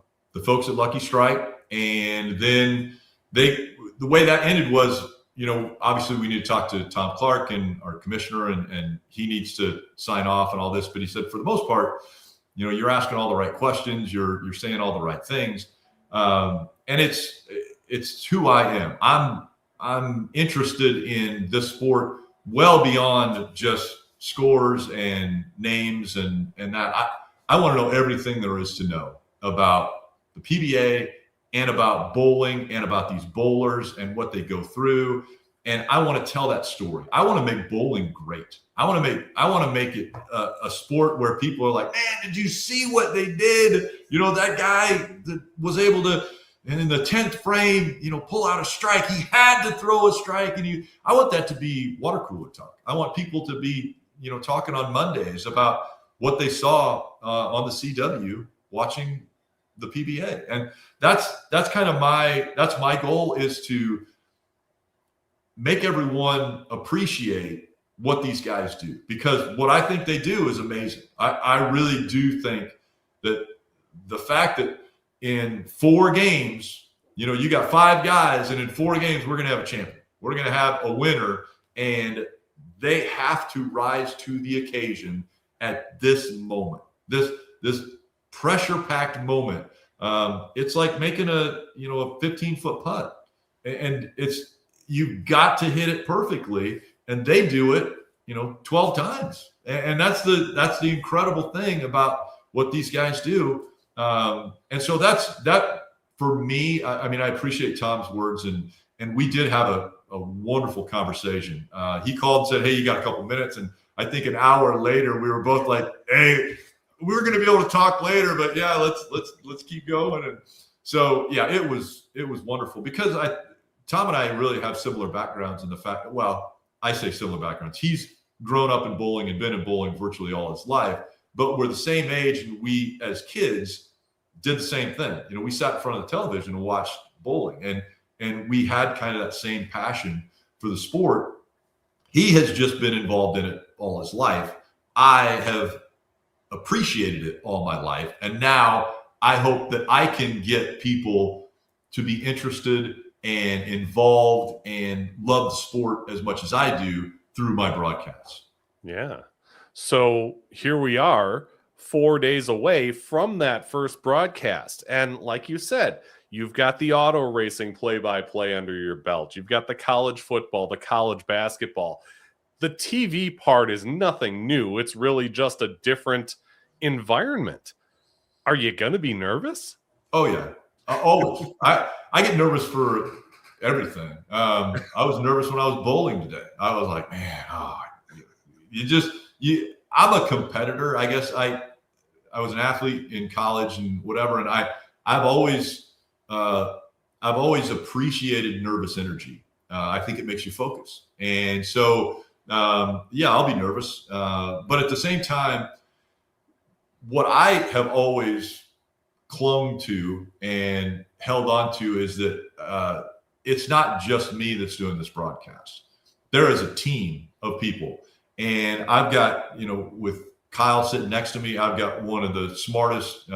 folks at Lucky Strike, and then the way that ended was, obviously we need to talk to Tom Clark and our commissioner, and he needs to sign off and all this. But he said, for the most part, you're asking all the right questions, you're saying all the right things, and it's who I am. I'm interested in this sport well beyond just scores and names and that. I want to know everything there is to know about the PBA and about bowling and about these bowlers and what they go through. And I want to tell that story. I want to make bowling great. I want to make it a sport where people are like, man, did you see what they did? That guy that was able to, and in the 10th frame, pull out a strike. He had to throw a strike. And I want that to be water cooler talk. I want people to be, talking on Mondays about what they saw on the CW watching the PBA. And that's kind of my goal, is to make everyone appreciate what these guys do, because what I think they do is amazing. I really do think that the fact that in 4 games, you got 5 guys, and in 4 games, we're going to have a champion. We're going to have a winner, and they have to rise to the occasion at this moment, this pressure-packed moment. It's like making a 15-foot putt, and you've got to hit it perfectly, and they do it 12 times, and that's the incredible thing about what these guys do. And so that for me. I mean, I appreciate Tom's words, and we did have a wonderful conversation. He called and said, "Hey, you got a couple minutes?" And I think an hour later, we were both like, "Hey, we're going to be able to talk later, but yeah, let's keep going." And so, yeah, it was wonderful, because Tom and I really have similar backgrounds in the fact that, well, I say similar backgrounds. He's grown up in bowling and been in bowling virtually all his life, but we're the same age, and we as kids did the same thing. We sat in front of the television and watched bowling, and we had kind of that same passion for the sport. He has just been involved in it all his life. I have appreciated it all my life, and now I hope that I can get people to be interested and involved and love the sport as much as I do through my broadcasts. Yeah. So here we are, 4 days away from that first broadcast. And like you said, you've got the auto racing play-by-play under your belt. You've got the college football, the college basketball. The TV part is nothing new. It's really just a different environment. Are you going to be nervous? Oh, yeah. Always. I get nervous for everything. I was nervous when I was bowling today. I was like, man, I'm a competitor. I guess I was an athlete in college and whatever, and I've always appreciated nervous energy. I think it makes you focus, and so yeah, I'll be nervous, but at the same time, what I have always clung to and held on to is that it's not just me that's doing this broadcast. There is a team of people. And I've got, with Kyle sitting next to me, I've got one of the smartest,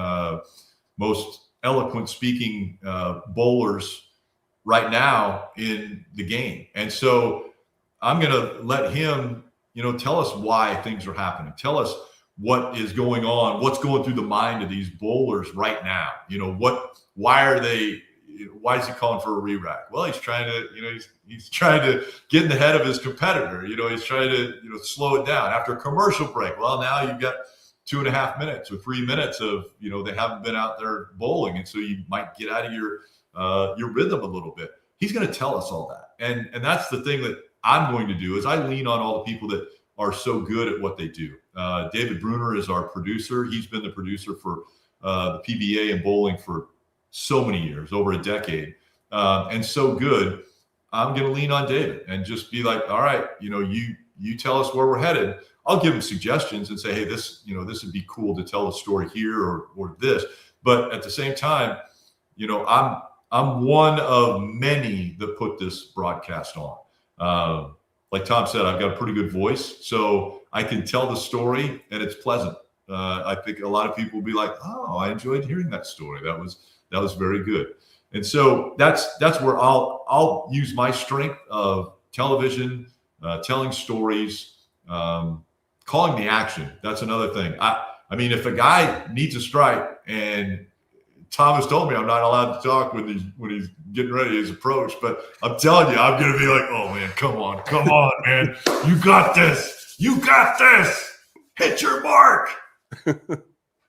most eloquent speaking bowlers right now in the game. And so I'm going to let him, tell us why things are happening. Tell us what is going on, what's going through the mind of these bowlers right now. Why is he calling for a re-rack? Well, he's trying to, he's trying to get in the head of his competitor. He's trying to, slow it down after a commercial break. Well, now you've got 2.5 minutes or 3 minutes of, they haven't been out there bowling. And so you might get out of your rhythm a little bit. He's going to tell us all that. And that's the thing that I'm going to do is I lean on all the people that are so good at what they do. David Bruner is our producer. He's been the producer for the PBA and bowling for so many years, over a decade, and so good. I'm going to lean on David and just be like, all right, you tell us where we're headed. I'll give him suggestions and say, hey, this would be cool to tell a story here or this. But at the same time, I'm one of many that put this broadcast on. Like Tom said, I've got a pretty good voice, so I can tell the story and it's pleasant. I think a lot of people will be like, oh, I enjoyed hearing that story. That was very good. And so that's where I'll use my strength of television, telling stories, calling the action. That's another thing. I mean, if a guy needs a strike, and Thomas told me I'm not allowed to talk when he's getting ready his approach, but I'm telling you, I'm gonna be like, oh man, come on, man, you got this, hit your mark.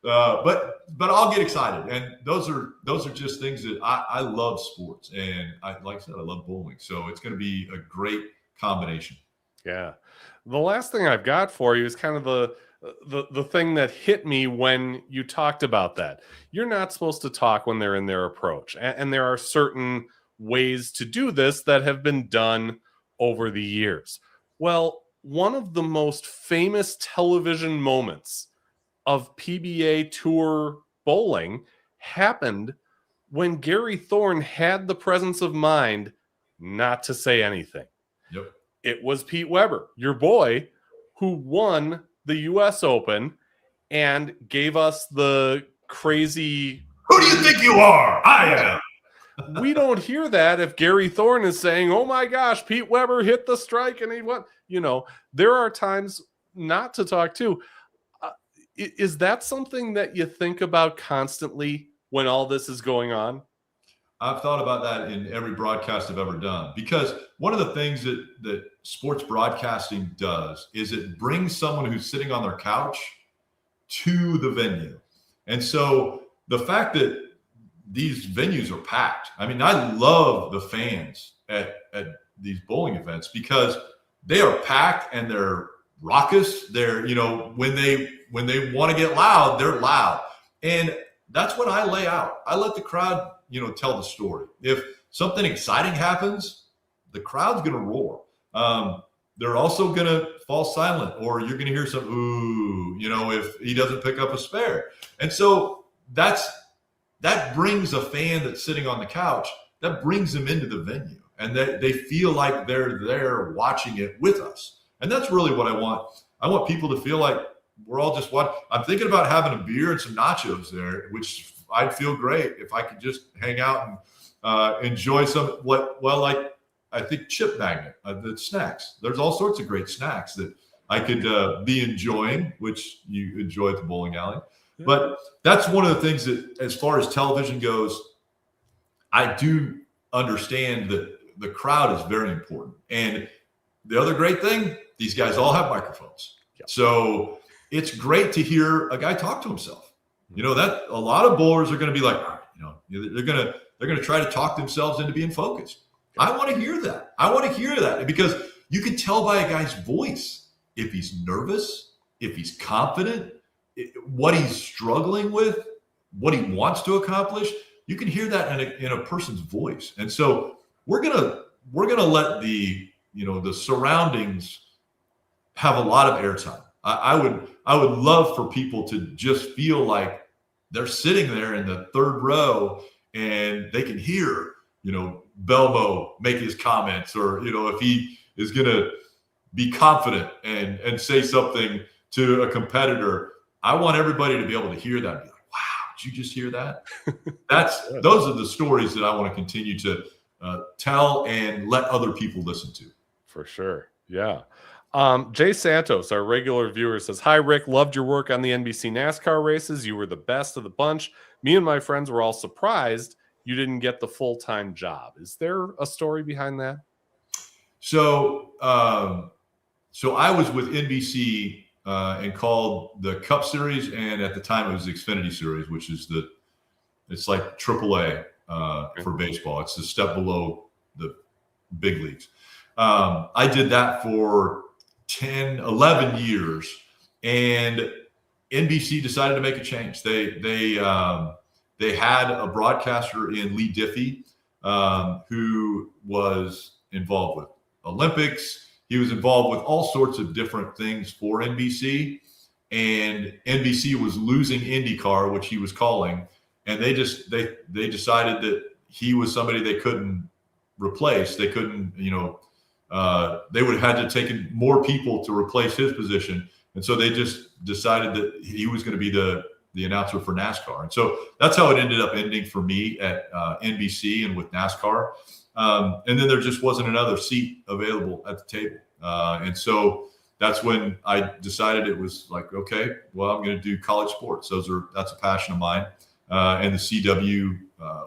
But I'll get excited, and those are just things that I love sports, and like I said, I love bowling, so it's going to be a great combination. Yeah. The last thing I've got for you is kind of the thing that hit me when you talked about that. You're not supposed to talk when they're in their approach, and there are certain ways to do this that have been done over the years. Well, one of the most famous television moments of PBA Tour bowling happened when Gary Thorne had the presence of mind not to say anything. Yep. it was Pete Weber, your boy, who won the U.S. Open and gave us the crazy. Who do you think you are? I am. We don't hear that if Gary Thorne is saying, oh my gosh, Pete Weber hit the strike and he won. There are times not to talk to. Is that something that you think about constantly when all this is going on? I've thought about that in every broadcast I've ever done, because one of the things that sports broadcasting does is it brings someone who's sitting on their couch to the venue. And so the fact that these venues are packed. I mean, I love the fans at these bowling events because they are packed and they're raucous. They're, when they want to get loud, they're loud. And that's what I lay out. I let the crowd, tell the story. If something exciting happens, the crowd's going to roar. They're also going to fall silent, or you're going to hear some, ooh, if he doesn't pick up a spare. And so that brings a fan that's sitting on the couch, that brings them into the venue, and they feel like they're there watching it with us. And that's really what I want. I want people to feel like we're all just watching. I'm thinking about having a beer and some nachos there, which I'd feel great if I could just hang out and enjoy some, like I think Chip Magnet, the snacks. There's all sorts of great snacks that I could be enjoying, which you enjoy at the bowling alley. But that's one of the things that, as far as television goes, I do understand that the crowd is very important. And the other great thing, these guys all have microphones. Yep. So it's great to hear a guy talk to himself. That a lot of bowlers are going to be like, they're going to try to talk themselves into being focused. I want to hear that. I want to hear that because you can tell by a guy's voice if he's nervous, if he's confident, what he's struggling with, what he wants to accomplish. You can hear that in a person's voice. And so we're gonna let the surroundings have a lot of airtime. I would love for people to just feel like they're sitting there in the third row and they can hear, Belmo make his comments, or, if he is going to be confident and say something to a competitor. I want everybody to be able to hear that and be like, wow, did you just hear that? Those are the stories that I want to continue to tell and let other people listen to. For sure. Yeah. Jay Santos, our regular viewer, says, hi, Rick. Loved your work on the NBC NASCAR races. You were the best of the bunch. Me and my friends were all surprised you didn't get the full-time job. Is there a story behind that? So I was with NBC and called the Cup Series, and at the time it was the Xfinity Series, which is it's like AAA for baseball. It's the step below the big leagues. I did that for 11 years, and NBC decided to make a change. They had a broadcaster in Lee Diffie who was involved with Olympics. He was involved with all sorts of different things for NBC, and NBC was losing IndyCar, which he was calling, and they decided that he was somebody they couldn't replace. They couldn't, they would have had to take in more people to replace his position. And so they just decided that he was going to be the announcer for NASCAR. And so that's how it ended up ending for me at NBC and with NASCAR. And then there just wasn't another seat available at the table. And so that's when I decided it was like, okay, well, I'm going to do college sports. That's a passion of mine. And the CW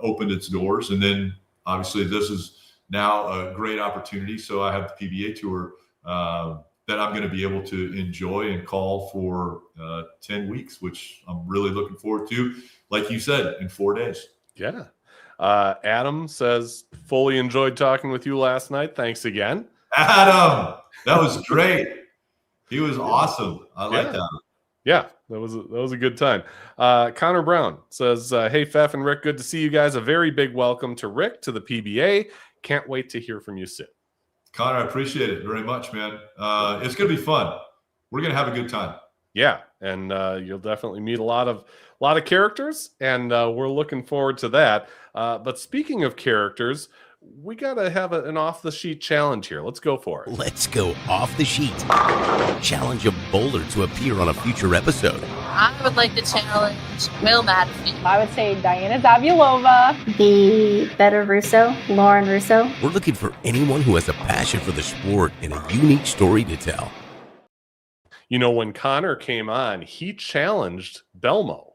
opened its doors. And then obviously this is now a great opportunity. So I have the PBA Tour that I'm going to be able to enjoy and call for 10 weeks, which I'm really looking forward to, like you said, in 4 days. Yeah. Adam says, fully enjoyed talking with you last night. Thanks again. Adam, that was great. He was awesome. I like that. Yeah, that was a good time. Connor Brown says, hey, Pfeff and Rick, good to see you guys. A very big welcome to Rick to the PBA. Can't wait to hear from you soon. Connor, I appreciate it very much, man. It's going to be fun. We're going to have a good time. Yeah, and you'll definitely meet a lot of characters, and we're looking forward to that. But speaking of characters, we got to have an off-the-sheet challenge here. Let's go for it. Let's go off the sheet. Challenge a bowler to appear on a future episode. I would like to challenge Will Madison. I would say Diana Zavulova. The better Russo, Lauren Russo. We're looking for anyone who has a passion for the sport and a unique story to tell. You know, when Connor came on, he challenged Belmo,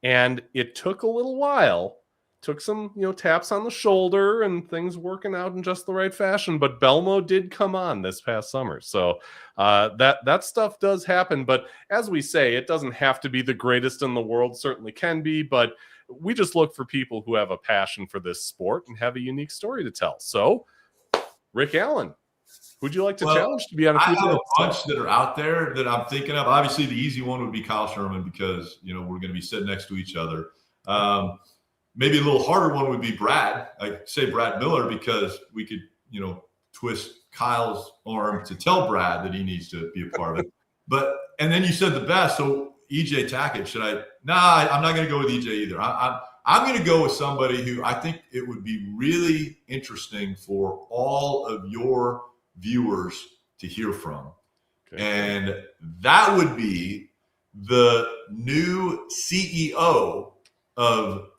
and it took a little while. Took some, taps on the shoulder and things working out in just the right fashion. But Belmo did come on this past summer. So that stuff does happen. But as we say, it doesn't have to be the greatest in the world. Certainly can be. But we just look for people who have a passion for this sport and have a unique story to tell. So, Rick Allen, who'd you like to challenge to be on a future episode? I have a bunch that are out there that I'm thinking of. Obviously, the easy one would be Kyle Sherman because, we're going to be sitting next to each other. Maybe a little harder one would be Brad. I say Brad Miller because we could, twist Kyle's arm to tell Brad that he needs to be a part of it. And then you said the best. So EJ Tackett, should I? Nah, I'm not going to go with EJ either. I'm going to go with somebody who I think it would be really interesting for all of your viewers to hear from. Okay. And that would be the new CEO of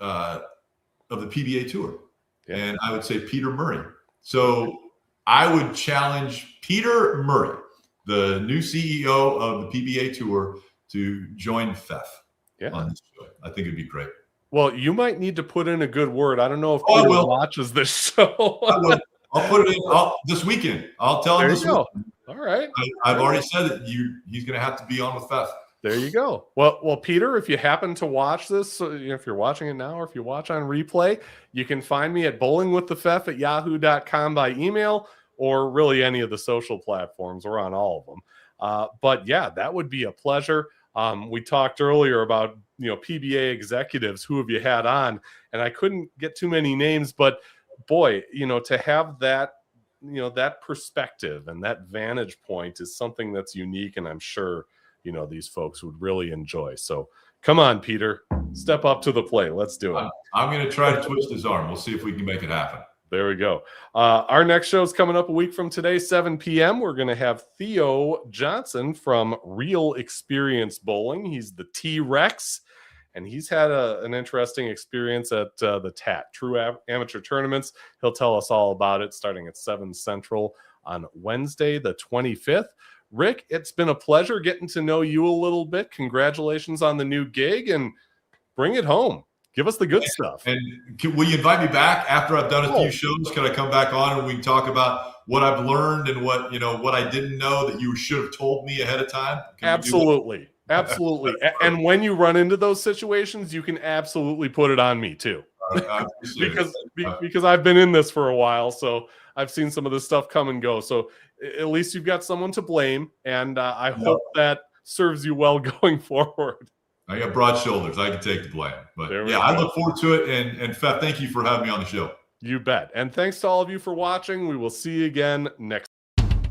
the PBA Tour. Yeah. And I would say Peter Murray. So I would challenge Peter Murray, the new CEO of the PBA Tour, to join Fef on this show. I think it'd be great. Well, you might need to put in a good word. I don't know if Peter watches this show. I will. I'll put it in this weekend. I'll tell him this weekend. All right. I've already said that he's going to have to be on with Fef. There you go. Well, Peter, if you happen to watch this, if you're watching it now or if you watch on replay, you can find me at bowlingwiththefef@yahoo.com by email or really any of the social platforms. We're on all of them. But yeah, that would be a pleasure. We talked earlier about, PBA executives. Who have you had on? And I couldn't get too many names, but boy, to have that, that perspective and that vantage point is something that's unique. And I'm sure, these folks would really enjoy. So come on, Peter, step up to the plate. Let's do it. I'm going to try to twist his arm. We'll see if we can make it happen. There we go. Our next show is coming up a week from today, 7 p.m. We're going to have Theo Johnson from Real Experience Bowling. He's the T-Rex, and he's had an interesting experience at the TAT, True Amateur Tournaments. He'll tell us all about it starting at 7 Central on Wednesday, the 25th. Rick, it's been a pleasure getting to know you a little bit. Congratulations on the new gig, and bring it home. Give us the good stuff. And will you invite me back after I've done a few shows? Can I come back on and we can talk about what I've learned and what I didn't know that you should have told me ahead of time? Absolutely. Absolutely. And when you run into those situations, you can absolutely put it on me too. because I've been in this for a while, so I've seen some of this stuff come and go. So at least you've got someone to blame, and I hope that serves you well going forward. I got broad shoulders. I can take the blame. But yeah, I look forward to it. And Fef, thank you for having me on the show. You bet. And thanks to all of you for watching. We will see you again next.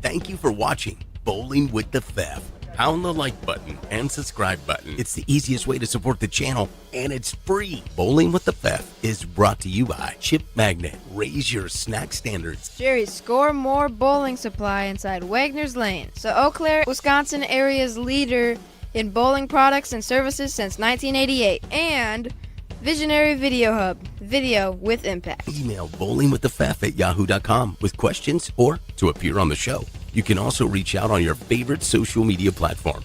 Thank you for watching Bowling with the Fef. Pound the like button and subscribe button. It's the easiest way to support the channel, and it's free. Bowling with the Fef is brought to you by Chip Magnet. Raise your snack standards. Jerry's Score More Bowling Supply inside Wagner's Lane. So Eau Claire, Wisconsin area's leader in bowling products and services since 1988. And Visionary Video Hub. Video with impact. Email bowlingwiththefef@yahoo.com with questions or to appear on the show. You can also reach out on your favorite social media platform.